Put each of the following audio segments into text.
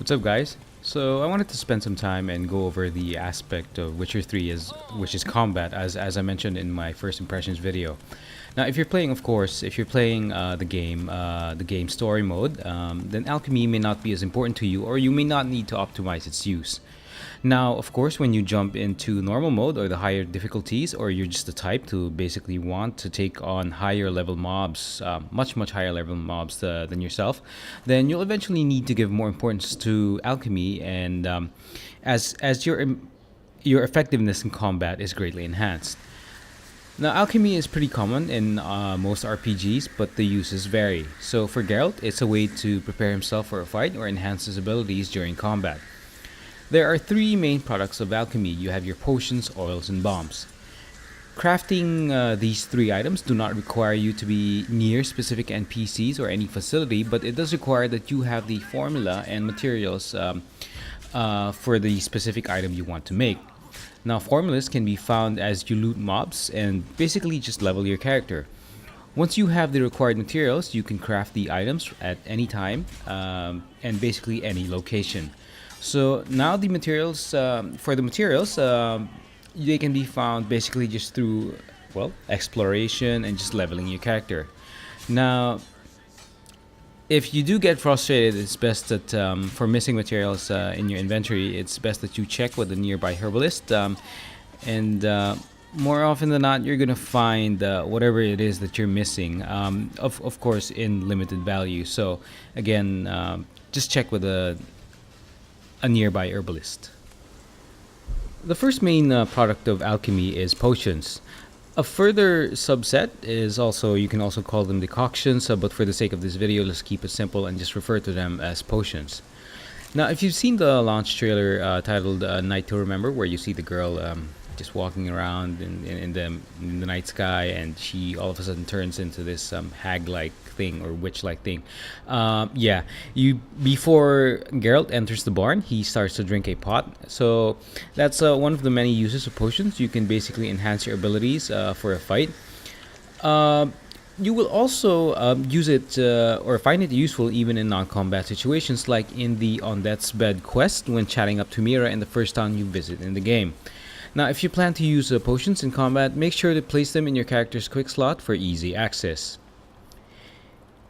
What's up, guys? So I wanted to spend some time and go over the aspect of Witcher 3 which is combat, as I mentioned in my first impressions video. Now, if you're playing, of course, if you're playing the game story mode, then alchemy may not be as important to you, or you may not need to optimize its use. Now, of course, when you jump into normal mode or the higher difficulties, or you're just the type to basically want to take on higher level mobs, much higher level mobs than yourself, then you'll eventually need to give more importance to alchemy, and as your effectiveness in combat is greatly enhanced. Now, alchemy is pretty common in most RPGs, but the uses vary. So for Geralt, it's a way to prepare himself for a fight or enhance his abilities during combat. There are three main products of alchemy. You have your potions, oils, and bombs. Crafting these three items do not require you to be near specific NPCs or any facility, but it does require that you have the formula and materials for the specific item you want to make. Now, formulas can be found as you loot mobs and basically just level your character. Once you have the required materials, you can craft the items at any time and basically any location. So now the materials, they can be found basically just through, well, exploration and just leveling your character. Now, if you do get frustrated, it's best that for missing materials in your inventory, it's best that you check with a nearby herbalist. And more often than not, you're gonna find whatever it is that you're missing. Of course, in limited value. So again, just check with a nearby herbalist. The first main product of alchemy is potions. A further subset is you can also call them decoctions, but for the sake of this video, let's keep it simple and just refer to them as potions. Now, if you've seen the launch trailer titled Night to Remember, where you see the girl just walking around in the night sky, and she all of a sudden turns into this hag-like thing or witch-like thing. Before Geralt enters the barn, he starts to drink a pot. So that's one of the many uses of potions. You can basically enhance your abilities for a fight. You will also use it or find it useful even in non-combat situations, like in the On Death's Bed quest when chatting up to Mira in the first town you visit in the game. Now, if you plan to use potions in combat, make sure to place them in your character's quick slot for easy access.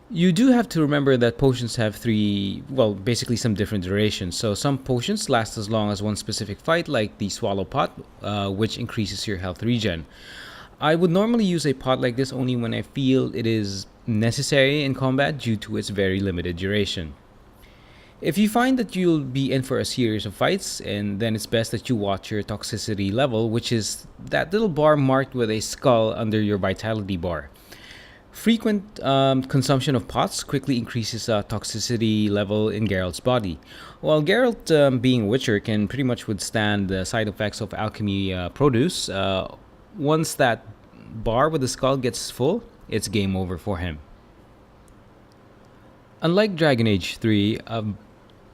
You do have to remember that potions have basically some different durations. So some potions last as long as one specific fight, like the Swallow Pot, which increases your health regen. I would normally use a pot like this only when I feel it is necessary in combat due to its very limited duration. If you find that you'll be in for a series of fights, and then it's best that you watch your toxicity level, which is that little bar marked with a skull under your vitality bar. Frequent consumption of pots quickly increases toxicity level in Geralt's body. While Geralt, being a Witcher, can pretty much withstand the side effects of alchemy produce, once that bar with the skull gets full, it's game over for him. Unlike Dragon Age 3,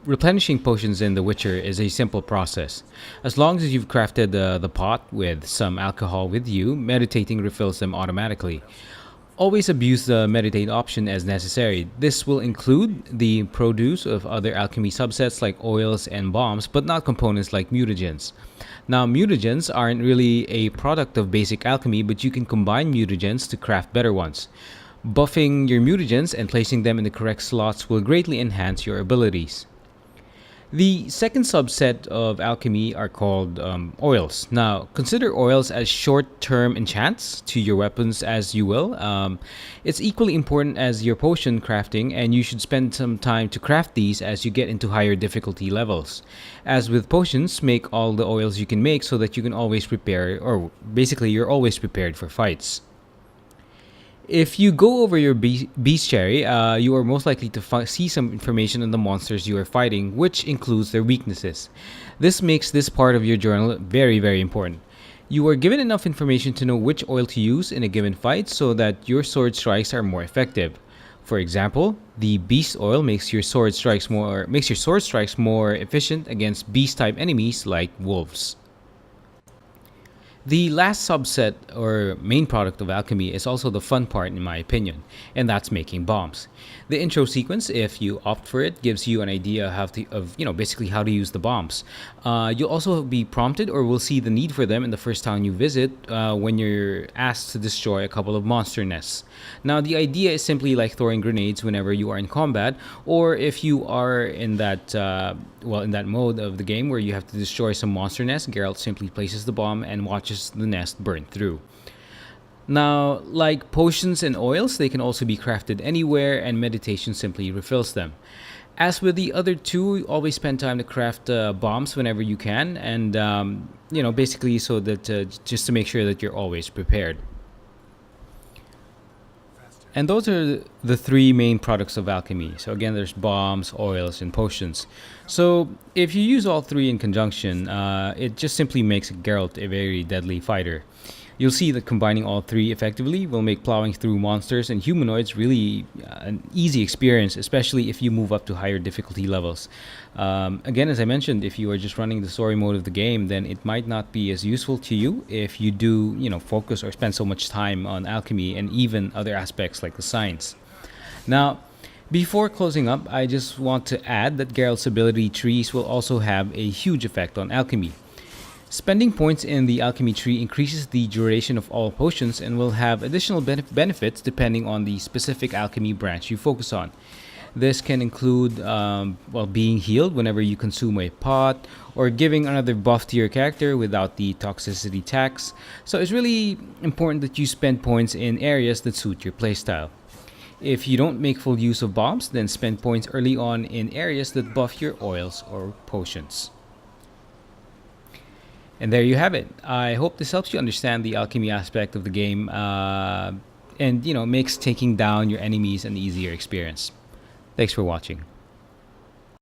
replenishing potions in The Witcher is a simple process. As long as you've crafted the pot with some alcohol with you, meditating refills them automatically. Always abuse the meditate option as necessary. This will include the produce of other alchemy subsets like oils and bombs, but not components like mutagens. Now, mutagens aren't really a product of basic alchemy, but you can combine mutagens to craft better ones. Buffing your mutagens and placing them in the correct slots will greatly enhance your abilities. The second subset of alchemy are called oils. Now, consider oils as short-term enchants to your weapons as you will. It's equally important as your potion crafting, and you should spend some time to craft these as you get into higher difficulty levels. As with potions, make all the oils you can make so that you can always prepare, or basically you're always prepared for fights. If you go over your bestiary, you are most likely to see some information on the monsters you are fighting, which includes their weaknesses. This makes this part of your journal very important. You are given enough information to know which oil to use in a given fight so that your sword strikes are more effective. For example, the beast oil makes your sword strikes more efficient against beast-type enemies like wolves. The last subset or main product of alchemy is also the fun part, in my opinion, and that's making bombs. The intro sequence, if you opt for it, gives you an idea of basically how to use the bombs. You'll also be prompted, or will see the need for them in the first town you visit when you're asked to destroy a couple of monster nests. Now, the idea is simply like throwing grenades whenever you are in combat, or if you are in that mode of the game where you have to destroy some monster nest, Geralt simply places the bomb and watches the nest burn through. Now, like potions and oils, they can also be crafted anywhere, and meditation simply refills them. As with the other two, always spend time to craft bombs whenever you can, and basically so that just to make sure that you're always prepared. And those are the three main products of alchemy. So again, there's bombs, oils, and potions. So if you use all three in conjunction, it just simply makes Geralt a very deadly fighter. You'll see that combining all three effectively will make plowing through monsters and humanoids really an easy experience, especially if you move up to higher difficulty levels. Again, as I mentioned, if you are just running the story mode of the game, then it might not be as useful to you if you do, focus or spend so much time on alchemy and even other aspects like the science. Now, before closing up, I just want to add that Geralt's ability trees will also have a huge effect on alchemy. Spending points in the alchemy tree increases the duration of all potions and will have additional benefits depending on the specific alchemy branch you focus on. This can include being healed whenever you consume a pot, or giving another buff to your character without the toxicity tax. So it's really important that you spend points in areas that suit your playstyle. If you don't make full use of bombs, then spend points early on in areas that buff your oils or potions. And there you have it. I hope this helps you understand the alchemy aspect of the game, and makes taking down your enemies an easier experience. Thanks for watching.